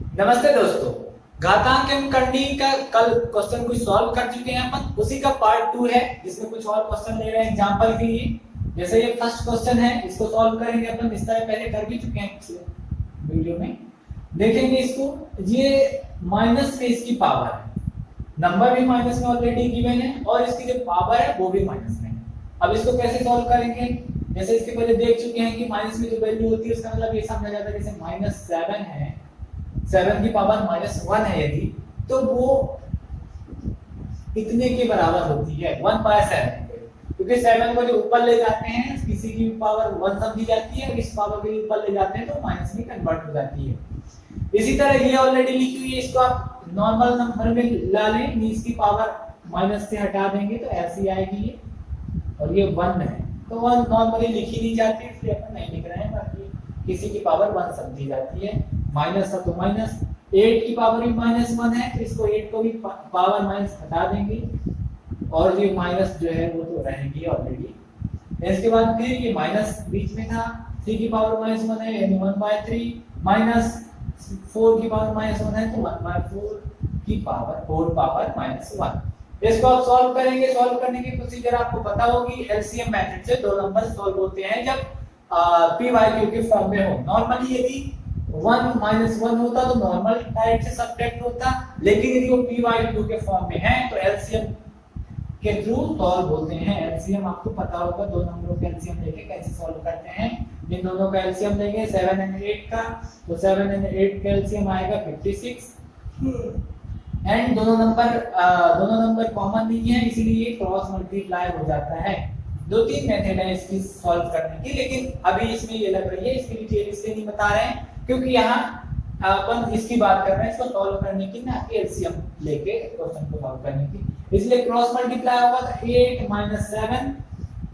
नमस्ते दोस्तों। घातांक एवं करनी का कल क्वेश्चन कुछ सॉल्व कर चुके हैं अपन, उसी का पार्ट 2 है जिसमें कुछ और क्वेश्चन ले रहे हैं एग्जांपल के लिए। जैसे ये फर्स्ट क्वेश्चन है, इसको सॉल्व करेंगे अपन, इस तरह पहले कर भी चुके हैं पिछले वीडियो में। देखेंगे इसको, ये माइनस में इसकी पावर है, नंबर भी माइनस में ऑलरेडी गिवन है और इसकी जो पावर है वो भी माइनस में है। अब इसको कैसे सॉल्व करेंगे, जैसे इसके पहले देख चुके हैं कि माइनस में जो वैल्यू होती है उसका मतलब ये समझा जाता है, जैसे -7 है, 7 की पावर -1 है यदि, तो वो कितने के बराबर होती है 1/7, क्योंकि 7 को जो ऊपर ले जाते हैं किसी की पावर 1 समझी जाती है, इस पावर के ऊपर ले जाते हैं तो माइनस में कन्वर्ट हो जाती है। इसी तरह ये ऑलरेडी लिखी हुई है, इसको आप नॉर्मल नंबर में ला लें, इसकी पावर माइनस से हटा देंगे तो ऐसी आएगी ये, और ये 1 है तो 1 नॉर्मली लिखी नहीं जाती इसलिए अपन नहीं लिख रहे हैं, बाकी किसी की पावर 1 समझी जाती है। माइनस है तो माइनस, 8 की पावर भी -1 है तो इसको 8 को भी पावर माइनस हटा देंगे और ये माइनस जो है वो तो रहेगी ऑलरेडी। इसके बाद फिर ये माइनस बीच में था, 3 की पावर -1 है यानी 1/3, माइनस 4 की पावर -1 है तो 1/4 की पावर 4 पावर -1। इसको आप सॉल्व करेंगे, सॉल्व करने की प्रोसीजर आपको पता होगी, एलसीएम मेथड से दो नंबर सॉल्व होते हैं जब पी वाई क्यू के फॉर्म में हो। नॉर्मली यदि 1 -1 होता तो नॉर्मल टाइप से सब्ट्रैक्ट होता, लेकिन यदि वो पी वाई क्यू के फॉर्म में है तो एलसीएम के थ्रू सॉल्व होते हैं। एलसीएम आपको पता होगा, दो नंबरों का एलसीएम लेके कैसे सॉल्व करते हैं। इन दोनों का एलसीएम लेंगे 7 और 8 का, तो 7 और 8 का एलसीएम आएगा 56 एंड दोनों नंबर कॉमन नहीं है इसलिए क्रॉस मल्टीप्लाई हो जाता है। दो तीन मेथड है इसकी सॉल्व करने की, लेकिन अभी इसमें ये लग रही है, इसकी डिटेल इसलिए नहीं बता रहे हैं क्योंकि यहाँ अपन इसकी बात कर रहे हैं, इसको सॉल्व करने की, ना कि एलसीएम लेके क्वेश्चन को सॉल्व करने की। इसलिए क्रॉस मल्टीप्लाई होगा तो 8 - 7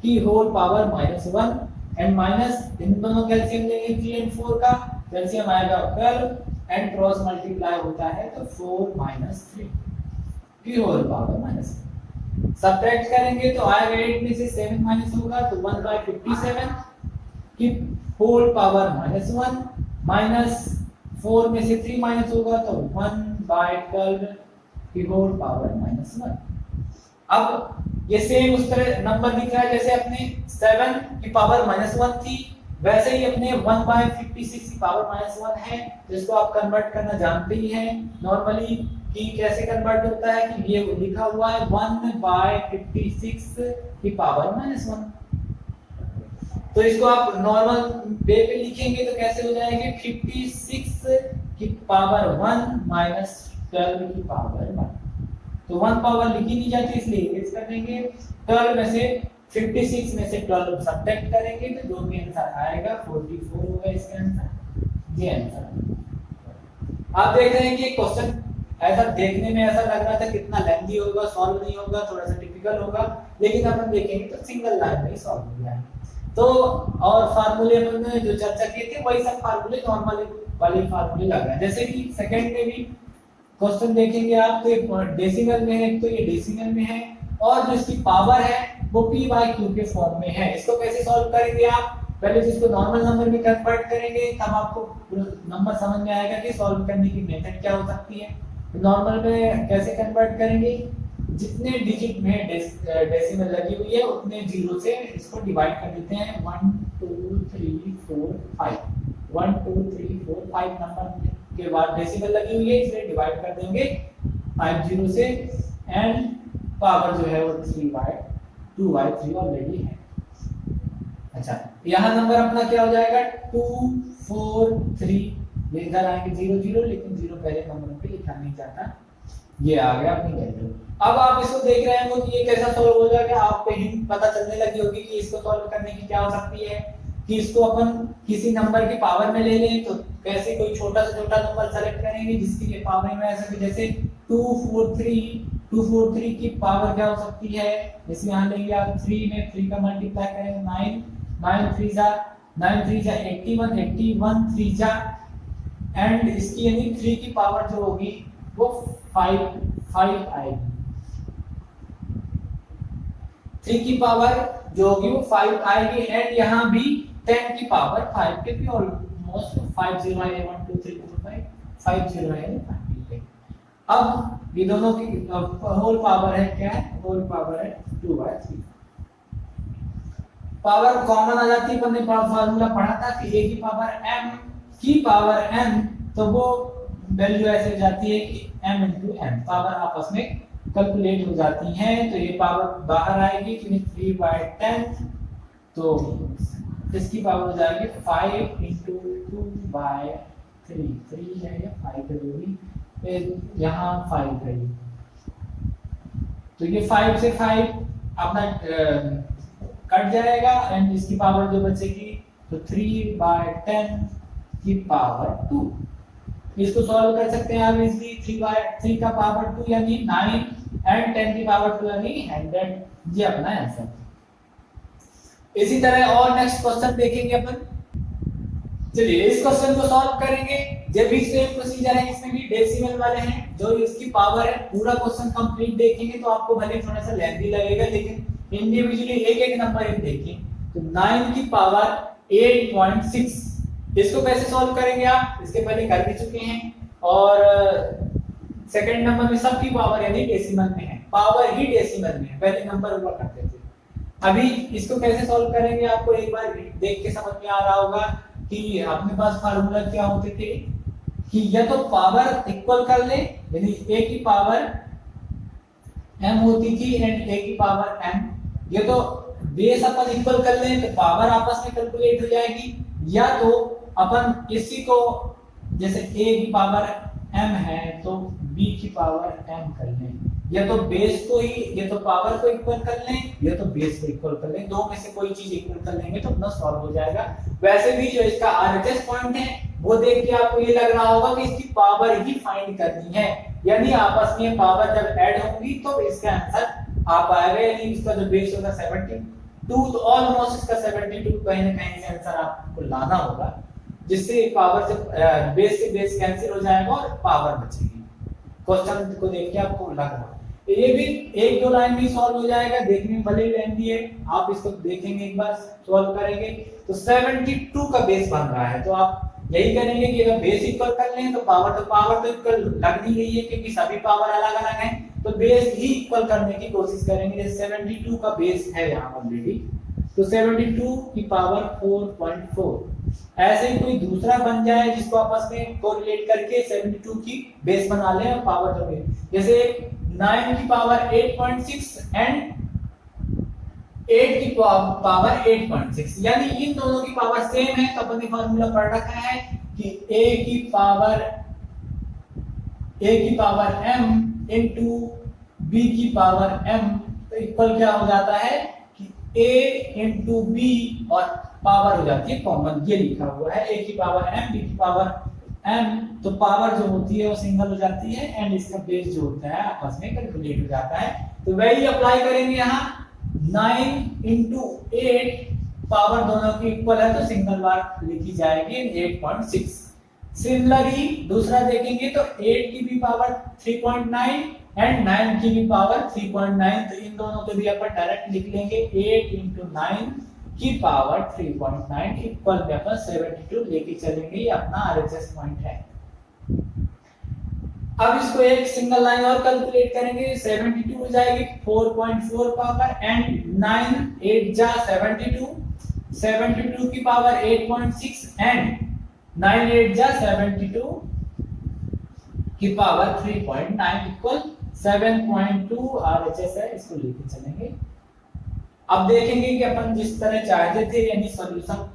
की होल पावर -1 एंड माइनस इन दोनों का एलसीएम लेंगे 3 और 4 का, एलसीएम आएगा 12 एंड क्रॉस मल्टीप्लाई होता है तो 4 - 3 की होल पावर -1। सब्ट्रैक्ट करेंगे तो आएगा 8 में से 7 माइनस होगा तो 1/57 की होल पावर -1 माइनस 4 में से 3 माइनस होगा तो 1/12 की होल पावर -1। अब ये सेम उस तरह नंबर दिख रहा है जैसे अपने 7 की पावर -1 थी, वैसे ही अपने 1/56 की पावर -1 है, जिसको आप कन्वर्ट करना जानते ही हैं नॉर्मली कि कैसे कन्वर्ट होता है, कि ये लिखा हुआ है 1/56 की पावर -1। तो इसको आप नॉर्मल वे पे लिखेंगे तो कैसे हो जाएंगे 56 की पावर 1 माइनस 12 की पावर 1। तो 1 पावर लिखी नहीं जाती इसलिए इरेज कर देंगे, 12 में से 56 में से 12 सब्ट्रैक्ट करेंगे तो जो भी आंसर आएगा 44 होगा इसका आंसर। ये आंसर आप देख रहे हैं कि क्वेश्चन ऐसा देखने में ऐसा लग रहा था कितना लेंथी होगा, सॉल्व नहीं होगा, थोड़ा सा टिपिकल होगा, लेकिन अपन देखेंगे तो सिंगल लाइन में ही सॉल्व हो गया है। तो और फार्मूले अपन ने जो चर्चा किए थे वही सब फार्मूले नॉर्मल वाले फार्मूले लग रहे हैं। जैसे कि सेकंड में भी क्वेश्चन देखेंगे आप तो डेसिमल में है, तो ये डेसिमल में है और जो इसकी पावर है वो पी बाई क्यू के फॉर्म में है। इसको कैसे सॉल्व करेंगे आप, पहले तो इसको नॉर्मल नंबर में कन्वर्ट करेंगे तब आपको नंबर समझ में आएगा कि सॉल्व करने की मेथड क्या हो सकती है। नॉर्मल में कैसे कन्वर्ट करेंगे, जितने डिजिट में डेसिमल लगी हुई है उतने जीरो से इसको डिवाइड कर देते हैं। 1 2 3 4 5 1 2 3 4 5 नंबर के बाद डेसिमल लगी हुई है इसलिए डिवाइड कर देंगे 5 जीरो से एंड पावर जो है वो 2/3 ऑलरेडी है। अच्छा, यहाँ नंबर अपना क्या हो जाएगा 2 4 3, ये इधर आएंगे 0 0, लेकिन 0 पहले नंबर पे लिखा नहीं जाता, ये आ गया अपनी वैल्यू। अब आप इसको देख रहे हैं कि ये कैसा सॉल्व हो जाएगा, आपको हिंट पता चलने लगी होगी कि इसको सॉल्व करने की क्या हो सकती है, कि इसको अपन किसी नंबर की पावर में ले लें तो कैसे कोई छोटा से छोटा नंबर सेलेक्ट करेंगे जिसकी ये पावर में ऐसा कि जैसे 243 की पावर क्या हो सकती है, जैसे यहाँ लेंगे आप 3 में 3 का मल्टीप्लाई करेंगे 9 3 जा 81 81 3 जा एंड इसकी यानी 3 की पावर जो होगी वो 5 आएगी। 3 की पावर जो होगी वो 5 आएगी एंड यहाँ भी 10 की पावर 5, क्योंकि ऑलमोस्ट 5 0 1 2 3 4 5 5 0 है, ठीक है। अब ये दोनों की होल पावर है, क्या है, होल पावर है 2/3। पावर कॉमन आ जाती है, अपन ने फार्मूला पढ़ा था कि a की पावर m की पावर n, तो वो वैल्यू ऐसे हो जाती है कि m into n, पावर आपस में कैलकुलेट हो जाती हैं। तो ये पावर बाहर आएगी कि 3/10, तो इसकी पावर हो जाएगी 5 into 2/3, 3 है या 5 है, फिर यहाँ 5 है, तो ये 5 से 5 अपना कट जाएगा एंड इसकी पावर जो बचेगी तो 3/10 की पावर 2। इसको सॉल्व कर सकते हैं आप इजीली। 3/3 का पावर 2 यानी 9 एंड 10 की पावर 2 यानी 100, ये अपना आंसर। इसी तरह और नेक्स्ट क्वेश्चन देखेंगे अपन। चलिए इस क्वेश्चन को सॉल्व करेंगे। जब भी सेम प्रोसीजर है, इसमें भी डेसिमल वाले हैं, जो इसकी पावर है। पूरा क्वेश्चन कंप्लीट देखेंगे तो आपको भले थोड़ा सा लेंथी लगेगा, लेकिन इंडिविजुअली एक एक नंबर एक देखिए। तो 9 की पावर 8.6, इसको कैसे सॉल्व करेंगे आप, इसके पहले कर भी चुके हैं। और सेकंड नंबर में सबकी पावर यानी डेसिमल में है, पावर ही डेसिमल में है, पहले नंबर ऊपर करते थे। अभी इसको कैसे सॉल्व करेंगे आपको एक बार देख के समझ में आ रहा होगा कि अपने पास फार्मूला क्या होते थे कि या तो पावर इक्वल कर ले, यानी a की पावर m होती थी एंड a की पावर m, ये तो बेस अपन इक्वल कर लें तो पावर आपस में कैलकुलेट हो जाएगी। या तो अपन इसी को जैसे a की पावर m है तो b की पावर m कर लें, या तो बेस को ही, या तो पावर को इक्वल कर लें या तो बेस को इक्वल कर लें, दो में से कोई चीज इक्वल कर लेंगे तो अपना सॉल्व हो जाएगा। वैसे भी जो इसका आरएचएस पॉइंट है वो देख के आपको ये लग रहा होगा कि इसकी पावर ही फाइंड करनी है, यानी आपस में पावर जब ऐड होंगी तो इसका आंसर आ पाएगा। यानी इसका जो बेस होगा 72, तो ऑलमोस्ट इसका 72 कहीं ना कहीं से आंसर आपको लाना होगा, जिससे पावर से बेस से बेस कैंसिल हो जाएगा और पावर बचेगी। क्वेश्चन को देख के आपको लग रहा है ये भी एक दो लाइन में सॉल्व हो जाएगा, देखने में भले लेंथी है, आप इसको देखेंगे एक बार सॉल्व करेंगे तो 72 का बेस बन रहा है। तो आप यही करेंगे कि अगर बेस इक्वल कर लें तो पावर तो इक्वल लग नहीं रही है क्योंकि सभी पावर अलग अलग हैं, तो बेस ही इक्वल करने की कोशिश करेंगे। जैसे 72 का बेस है यहाँ ऑलरेडी, तो 72 की पावर 4.4, ऐसे ही कोई दूसरा बन जाए जिसको आपस में कोरिलेट करके 72 की बेस बना लें और पावर जो है, जैसे 9 की पावर 8.6 एंड 8 की पावर 8.6, यानी इन दोनों की पावर सेम है। तो अपन ने फार्मूला पढ़ रखा है कि a की पावर m इनटू b की पावर m, तो इक्वल क्या हो जाता है कि a इनटू b और पावर हो जाती है कॉमन, ये लिखा हुआ है a की पावर m b की पावर m, तो पावर जो होती है वो सिंगल हो जाती है एंड इसका बेस जो होता है आपस में कैलकुलेट हो जाता है। तो वही अप्लाई करेंगे यहाँ। 9 into 8 पावर दोनों की इक्वल है तो सिंगल बार लिखी जाएगी 8.6। सिमिलरली दूसरा देखेंगे तो 8 की भी पावर 3.9 एंड 9 की भी पावर 3.9, तो इन दोनों को भी अपन डायरेक्ट लिख लेंगे 8 into 9 की पावर 3.9 इक्वल में अपन 72 लेके चलेंगे, ये अपना आरएचएस पॉइंट है। अब इसको एक सिंगल लाइन और कैलकुलेट करेंगे, 72 हो जाएगी 4.4 पावर एंड 9 8 जा 72, 72 की पावर 8.6 एंड 9 8 जा 72 की पावर 3.9 इक्वल 7.2 आरएचएस है, इसको लेके चलेंगे। अब देखेंगे कि अपन जिस तरह चाहते थे यानी सॉल्यूशन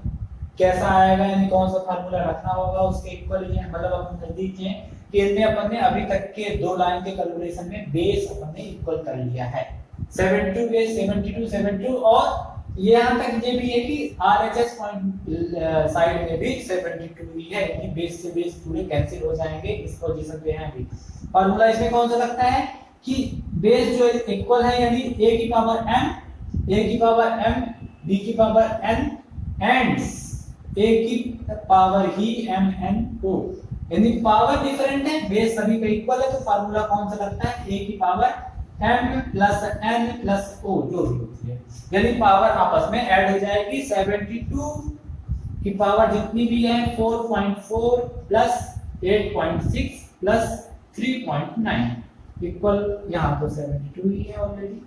कैसा आएगा, यानी कौन सा फार्मूला रखना होगा उसके इक्वल ही है, मतलब अपन नजदीक हैं कि इनमें अपन ने अभी तक के दो लाइन के कैलकुलेशन में बेस अपन ने इक्वल कर लिया है 72 बेस 72 72, और ये यहां तक ये भी है कि आरएचएस पॉइंट साइड में भी 72 ही है, यानी बेस से बेस पूरे कैंसिल हो जाएंगे इस पोजीशन पे है। अभी फार्मूला इसमें कौन सा लगता है कि बेस जो इक्वल है यानी a की पावर m b की पावर n एंड a की पावर ही m n o, यानी पावर डिफरेंट है बेस सभी का इक्वल है, तो फार्मूला कौन सा लगता है a की power m plus n plus o जो भी होती है, यानी पावर आपस में ऐड हो जाएगी। 72 की पावर जितनी भी है 4.4 प्लस 8.6 प्लस 3.9 इक्वल, यहाँ तो 72 ही है ऑलरेडी।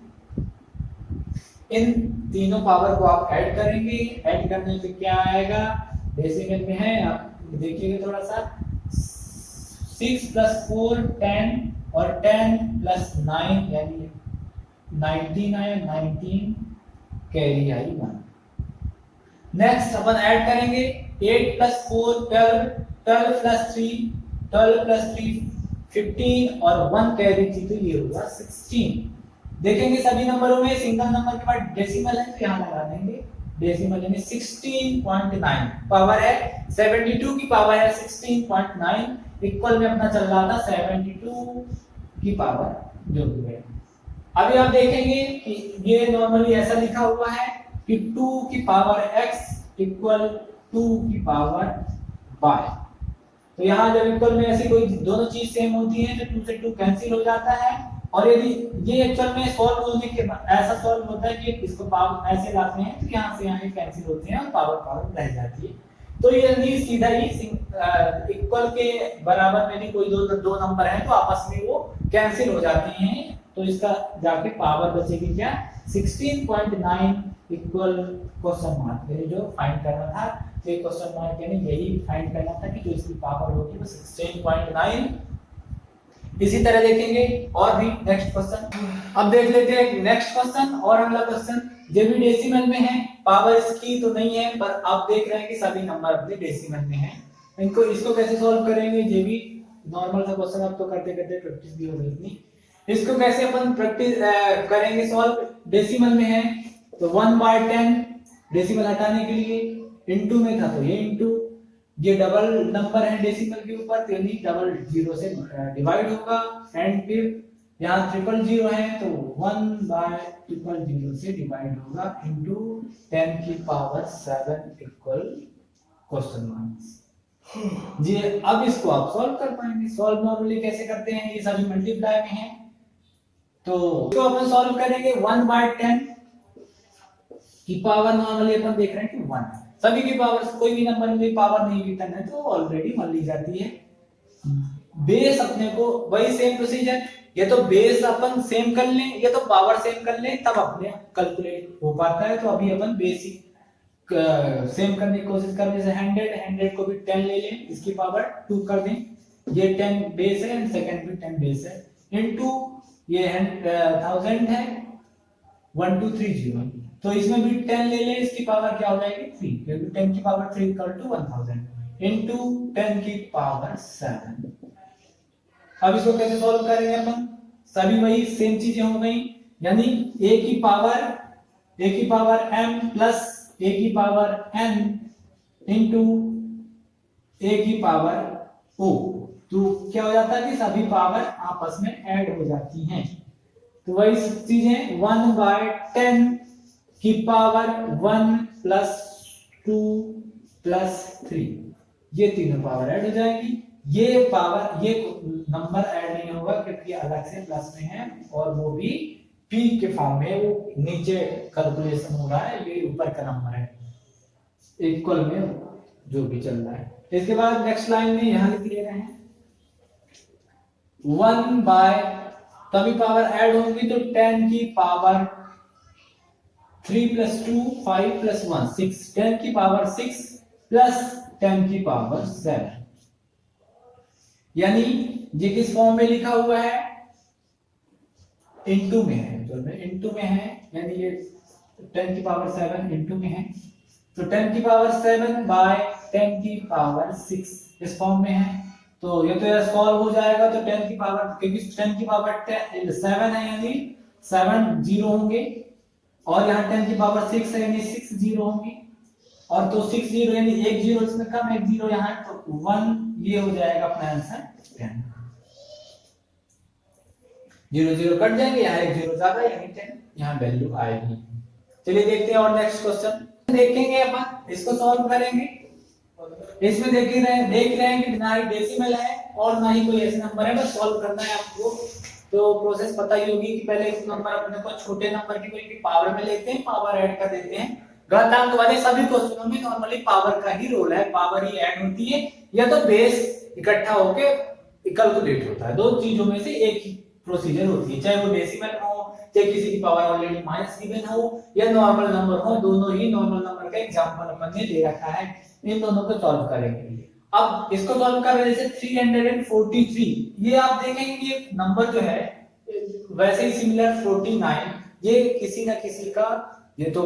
इन तीनों पावर को आप ऐड करेंगे, ऐड करने पे क्या आएगा, डेसिमल में है, आप देखिएगा थोड़ा सा, 6 प्लस 4 10 और 10 प्लस 9 यानी 19 आया, 19 कैरी आई 1। नेक्स्ट अपन ऐड करेंगे 8 प्लस 4 12, 12 प्लस 3 12 प्लस 3 15 और 1 कैरी थी तो ये होगा 16। देखेंगे सभी नंबरों में सिंगल नंबर के बाद डेसिमल है तो यहाँ लगा देंगे डेसिमल यानी 16.9 पावर है, 72 की पावर है 16.9 इक्वल में अपना चल रहा था 72 की पावर जो भी है। अभी आप देखेंगे कि ये नॉर्मली ऐसा लिखा हुआ है कि 2 की पावर x इक्वल 2 की पावर y। तो यहाँ जब इक्वल में ऐसी कोई दोनों चीज सेम होती है तो 2 से 2 कैंसिल हो जाता है, और यदि ये एक्चुअल में सॉल्व होने के बाद ऐसा सॉल्व होता है कि इसको पावर ऐसे लाते हैं तो यहाँ से यहाँ कैंसिल होते हैं और पावर पावर रह जाती है। तो ये सीधा ही इक्वल के बराबर में भी कोई दो नंबर है तो आपस में वो कैंसिल हो जाते हैं, तो इसका जाके पावर बचेगी क्या 16.9 इक्वल क्वेश्चन मार्क, ये जो फाइंड करना था तो ये क्वेश्चन मार्क यानी यही फाइंड करना था कि जो इसकी पावर होगी वो 16.9। इसी तरह देखेंगे और भी नेक्स्ट क्वेश्चन। अब देख लेते हैं नेक्स्ट क्वेश्चन और अगला क्वेश्चन, ये भी डेसिमल में है, पावर इसकी तो नहीं है पर आप देख रहे हैं कि सभी नंबर अपने डेसिमल में हैं। इनको इसको कैसे सॉल्व करेंगे, ये भी नॉर्मल सा क्वेश्चन आप तो करते करते प्रैक्टिस भी हो गई इतनी। इसको कैसे अपन प्रैक्टिस करेंगे सॉल्व, डेसिमल में है तो 1/10 डेसिमल हटाने के लिए, इनटू में था तो ये इनटू, ये डबल नंबर है डेसिमल के ऊपर तो यानी डबल जीरो से डिवाइड होगा, एंड फिर यहाँ 000 है तो 1/000 से डिवाइड होगा इनटू 10 की पावर 7 इक्वल क्वेश्चन मार्क। जी अब इसको आप सॉल्व कर पाएंगे। सॉल्व नॉर्मली कैसे करते हैं, ये सभी मल्टीप्लाई में है तो इसको अपन सॉल्व करेंगे 1/10 की पावर, नॉर्मली अपन देख रहे हैं कि 1 सभी की पावर, कोई भी नंबर में पावर नहीं रिटर्न है तो ऑलरेडी मान ली जाती है। बेस अपने को वही सेम प्रोसीजर, ये तो बेस अपन सेम कर लें या तो पावर सेम कर लें तब अपने कैलकुलेट हो पाता है। तो अभी अपन बेसिक सेम करने की कोशिश कर रहे हैं, 100 को भी 10 ले लें, इसकी पावर 2 कर दें, ये 10 बेस है एंड सेकंड भी 10 बेस है, इनटू ये 1000 है 1230, तो इसमें भी 10 ले लें, इसकी पावर क्या हो जाएगी 3, क्योंकि 10 की पावर 3 इक्वल टू 1000 इनटू 10 की पावर 7। अब इसको कैसे सॉल्व करेंगे अपन, सभी वही सेम चीजें हो गई, यानी a की पावर m प्लस a की पावर n इनटू a की पावर o, तो क्या हो जाता है कि सभी पावर आपस में ऐड हो जाती हैं। तो वही चीजें 1/10 की पावर 1 प्लस 2 प्लस 3, ये तीनों पावर ऐड हो जाएगी। ये पावर, ये नंबर ऐड नहीं होगा क्योंकि अलग से प्लस में है और वो भी p के फॉर्म में, वो नीचे कैलकुलेशन हो रहा है, ये ऊपर का नंबर है इक्वल में जो भी चल रहा है। इसके बाद नेक्स्ट लाइन में यहां लिख दिए गए हैं 1/, तभी पावर ऐड होंगी तो 10 की पावर 3 प्लस 2 5 प्लस 1 6, 10 की पावर 6 प्लस 10 की पावर 7, यानी ये किस फॉर्म में लिखा हुआ है, इनटू में है, जो में इनटू में है, यानी ये 10 की पावर 7 इनटू में है, तो 10 की पावर 7 बाय 10 की पावर 6 इस फॉर्म में है। तो ये तो यार सॉल्व हो जाएगा, तो 10 की पावर, क्योंकि 10 की पावर 7 है यानी 7 जीरो होंगे, और यहाँ 10 की पावर 6 है यानी 6 जीरो होंगे, और तो 6 जीरो यानी एक जीरो इसमें कम, एक जीरो यहाँ, तो 1, ये हो जाएगा अपना आंसर 10। 0 0 कट जाएंगे, यहाँ एक जीरो ज्यादा यानी 10, यहाँ वैल्यू आएगी। चलिए देखते हैं और नेक्स्ट क्वेश्चन देखेंगे अपन, इसको सॉल्व करेंगे। इसमें देख रहे हैं कि ना ही डेसिमल है और ना ही कोई ऐसा नंबर है, बस सॉल्व करना है आपको। तो प्रोसेस पता ही होगी कि पहले इस नंबर अपने को छोटे नंबर की कोई पावर में लेते हैं, पावर ऐड कर देते हैं। घातांक वाले सभी क्वेश्चनों में नॉर्मली पावर का ही रोल है, पावर ही ऐड होती है, या तो बेस इकट्ठा होके कैलकुलेट होता है। दो चीजों में से एक ही प्रोसीजर होती है, चाहे वो डेसिमल हो, चाहे किसी की पावर ऑलरेडी माइनस गिवन हो या नॉर्मल नंबर हो, दोनों ही नॉर्मल नंबर का एग्जांपल अपन ने दे रखा है, इन दोनों को सॉल्व करेंगे। अब इसको सॉल्व कर रहे जैसे 343, ये आप देखेंगे कि नंबर जो है वैसे ही सिमिलर 49, ये किसी ना किसी का, ये तो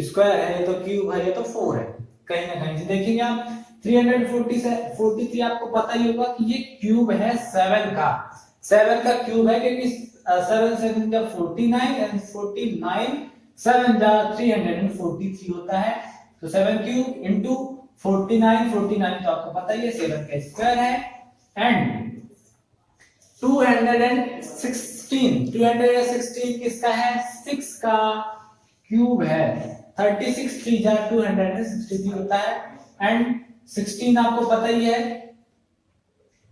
स्क्वायर है, ये तो क्यूब है, ये तो 4 है, कहीं ना कहीं से देखेंगे आप। 343 आपको पता ही होगा कि ये क्यूब है 7 का, 7 का क्यूब है, क्योंकि 7 7 जा 49 एंड 49 7 जा 343 होता है। तो 7 क्यूब इनटू 49, 49 तो आपको पता ही है 7 का स्क्वायर है, एंड 216 किसका है, 6 का क्यूब है। 36 3 जा 263 होता है, एंड 16 आपको पता ही है,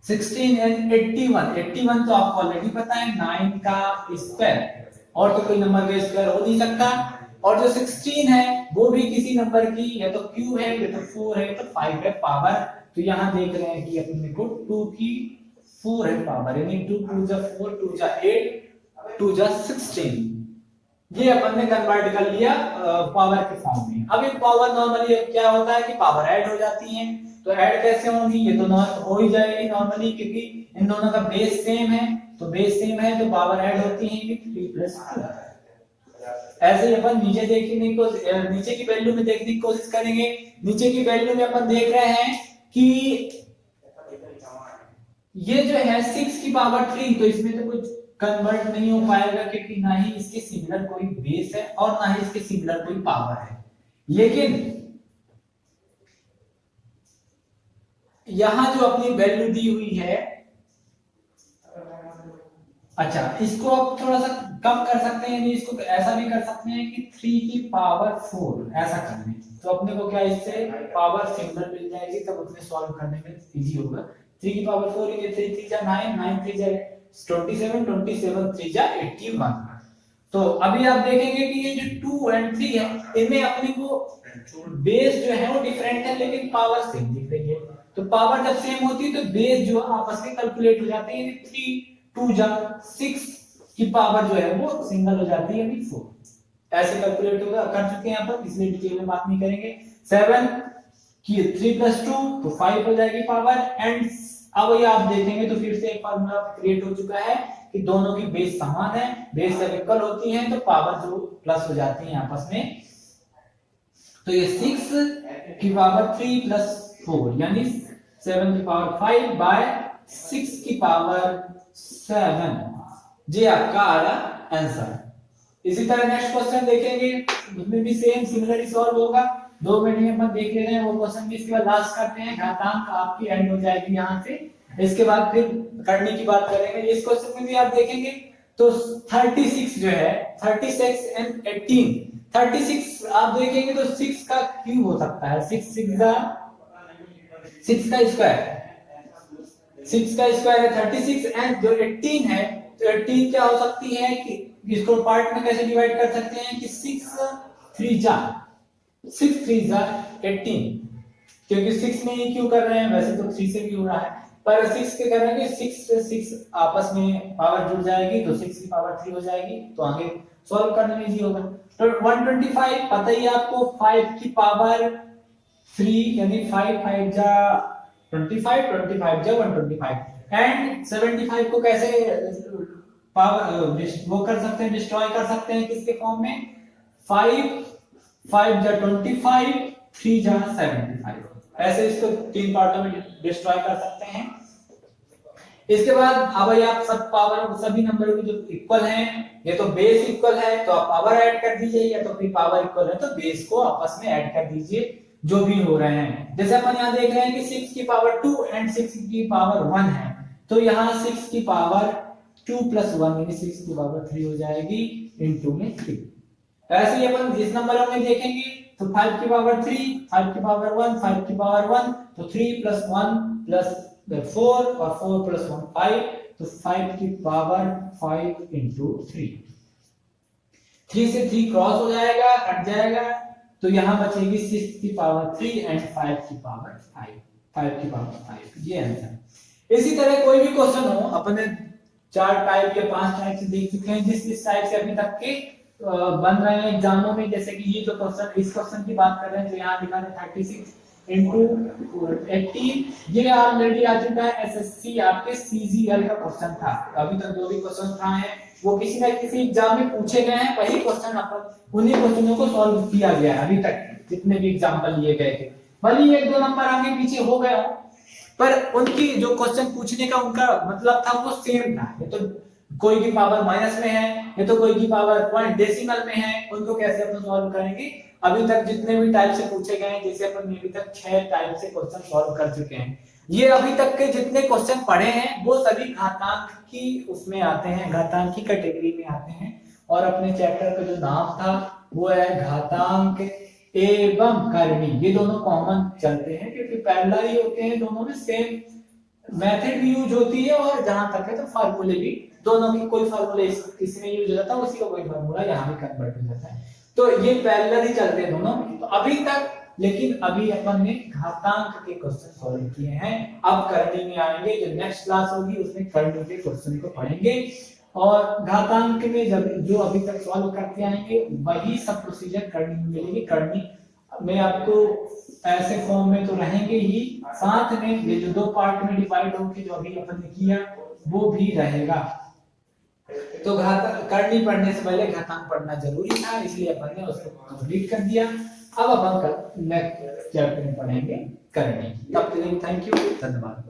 16 एंड 81 तो आपको ऑलरेडी पता है 9 का स्क्वायर, और तो कोई नंबर का स्क्वायर हो नहीं सकता। और जो 16 है वो भी किसी नंबर की या तो क्यूब है या तो 4 है या तो 5 है पावर। तो यहाँ देख रहे हैं कि अपने को 2 की 4 है पावर, यानी 2 2 जा 4, 2 जा 8, 2 जा 16, ये अपन ने कन्वर्ट कर लिया पावर के फॉर्म में। अब एक पावर नॉर्मली क्या होता है कि पावर ऐड हो जाती है, तो ऐड कैसे होंगी, ये तो हो ही जाएगी नॉर्मली, क्योंकि इन दोनों का बेस सेम है, तो बेस सेम है तो पावर ऐड होती है कि 3 + 2। ऐसे ही अपन नीचे देखने को, नीचे की वैल्यू में देखने की कोशिश करेंगे। नीचे की वैल्यू में अपन देख रहे हैं कि ये जो है 6 की पावर 3, तो इसमें तो कुछ कन्वर्ट नहीं हो पाएगा, क्योंकि ना ही इसके सिमिलर कोई बेस है और ना ही इसके सिमिलर कोई पावर है। लेकिन यहां जो अपनी वैल्यू दी हुई है, अच्छा इसको आप थोड़ा सा कम कर सकते हैं, यानी इसको ऐसा भी कर सकते हैं कि 3 की पावर 4 ऐसा कर लें, तो अपने को क्या इससे पावर सिमिलर मिल जाएगी, तब अपने सॉल्व करने में इजी होगा। 3 की पावर 4, ये 3 3 जा 9, 9 3 जा 27, 27 3 जा 81। तो अभी आप देखेंगे कि ये जो 2 और 3 है, इनमें अपने को बेस जो है वो डिफरेंट है, लेकिन पावर सेम दिख रही है। तो पावर जब सेम होती है तो बेस जो आपस में कैलकुलेट हो जाते हैं, 3 2 जा 6 की पावर जो है वो सिंगल हो जाती है, 4 ऐसे कैलकुलेट होगा, कर चुके हैं अपन, इसलिए डिटेल में बात नहीं करेंगे। 7 की 3 + 2 तो 5 हो जाएगी पावर, एंड अब ये आप देखेंगे तो फिर से एक फार्मूला क्रिएट हो चुका है कि दोनों की बेस समान है, बेस जब इक्वल होती हैं तो पावर जो प्लस हो जाती है आपस में। तो ये 6 की पावर 3 + 4 यानी 7 की पावर 5 बाय 6 की पावर 7, ये आपका आ रहा आंसर। इसी तरह नेक्स्ट क्वेश्चन देखेंगे, उसमें भी सेम सिमिलरली सॉल्व होगा। 2 मिनट में अपन देख ले रहे हैं वो क्वेश्चन भी, इसके बाद लास्ट करते हैं, घातांक आपकी एंड हो जाएगी यहां से। इसके बाद फिर करने की बात करेंगे। इस क्वेश्चन में भी आप देखेंगे तो 36 जो है, 36 एंड 18, 36 आप देखेंगे तो 6 का क्यूब हो सकता है, 6 6 का स्क्वायर, 6 का स्क्वायर है 36, एंड जो 18 है तो 18 क्या हो सकती है कि इसको पार्ट में कैसे डिवाइड कर सकते हैं कि 6 3 जा 18, क्योंकि 6 में ही क्यों कर रहे हैं, वैसे तो 3 से भी हो रहा है, पर 6 के कर रहे हैं, 6 से 6 आपस में पावर जुड़ जाएगी तो 6 की पावर 3 हो जाएगी, तो आगे सॉल्व करने में इजी होगा। तो 125 पता ही आपको, 5 की पावर 3 यानी 5 5 जा 25, 25 जा 125, एंड 75 को कैसे पावर वो कर सकते हैं, डिस्ट्रॉय कर सकते हैं किसके फॉर्म में, 5 5 जा 25, 3 जा 75, ऐसे इसको 3 पार्टों में डिस्ट्रॉय कर सकते हैं। इसके बाद अब आप सब पावर सभी नंबरों की जो इक्वल हैं, ये तो बेस इक्वल है तो आप पावर ऐड कर दीजिए, या तो फिर पावर इक्वल है तो बेस को आपस में ऐड कर दीजिए, जो भी हो रहे हैं। जैसे अपन यहाँ देख रहे हैं कि 6 की पावर 2 एंड 6 की पावर 1 है, तो यहाँ 6 की पावर 2 + 1 यानी 6 की पावर 3 हो जाएगी, इनटू में 3। ऐसे ही अपन इस नंबरों में देखेंगे तो 5 की पावर 3, 5 की पावर 1, 5 की पावर 1, तो 3 + 1 + 4 और 4 + 1 5, तो 5 की पावर 5 × 3, 3 से 3 क्रॉस हो जाएगा, कट जाएगा, तो यहां बचेगी 6 की पावर 3 एंड 5 की पावर 5। 5 की पावर 5, ये आंसर। इसी तरह कोई भी क्वेश्चन हो, अपने 4 टाइप या 5 टाइप से देख चुके हैं, जिस टाइप से अभी तक के बन रहे हैं एग्जामों में, जैसे कि ये जो क्वेश्चन, इस क्वेश्चन की बात कर रहे हैं जो यहाँ लिखा है 36 into 80, ये ऑलरेडी आ चुका है, एसएससी आपके सीजीएल का क्वेश्चन था। अभी तक जो भी क्वेश्चन था है वो किसी न किसी एग्जाम में पूछे गए हैं, वही क्वेश्चन अपन उन्हीं क्वेश्चनों को सॉल्व किया गया है अभी तक जितने भी एग्जांपल लिए गए थे। भले ही 1-2 नंबर आगे पीछे हो गए हो, पर उनकी जो क्वेश्चन पूछने का उनका मतलब था वो सेम था। ये तो कोई की पावर माइनस में है, ये तो कोई की पावर पॉइंट डेसिमल में है, उनको कैसे अपन सॉल्व करेंगे। अभी तक जितने भी टाइप से पूछे गए हैं, जैसे अपन अभी तक 6 टाइप से क्वेश्चन सॉल्व कर चुके हैं, ये अभी तक के जितने क्वेश्चन पढ़े हैं वो सभी घातांक की उसमें आते हैं, घातांक की कैटेगरी में आते हैं। और अपने चैप्टर का जो नाम था वो है घातांक एवं करनी। ये दोनों कॉमन चलते हैं क्योंकि पैरेलल ही होते हैं, दोनों में सेम मेथड भी यूज होती है, और जहां तक है तो फार्मूले भी दोनों की, कोई फार्मूले किसी में यूज हो जाता है उसी का कोई फार्मूला यहाँ भी कन्वर्ट हो जाता है। तो ये पैरेलल ही चलते हैं दोनों। तो अभी तक, लेकिन अभी अपन ने घातांक के क्वेश्चन सॉल्व किए हैं, अब करनी में आएंगे। जो नेक्स्ट क्लास होगी उसमें करनी के क्वेश्चन को पढ़ेंगे, और घातांक में जब जो अभी तक सॉल्व करते आएंगे वही सब प्रोसीजर करनी में मिलेगी। करनी में आपको ऐसे फॉर्म में तो रहेंगे ही, साथ में ये जो 2 पार्ट में डिवाइड होकर जो अभी अपन ने किया वो भी रहेगा। तो घातांक करनी पढ़ने से पहले घातांक पढ़ना जरूरी था, इसलिए अपन ने उसको कंप्लीट कर दिया। अब अपन नेक्स्ट चैप्टर में पढ़ेंगे करनी। तब तक थैंक यू, धन्यवाद।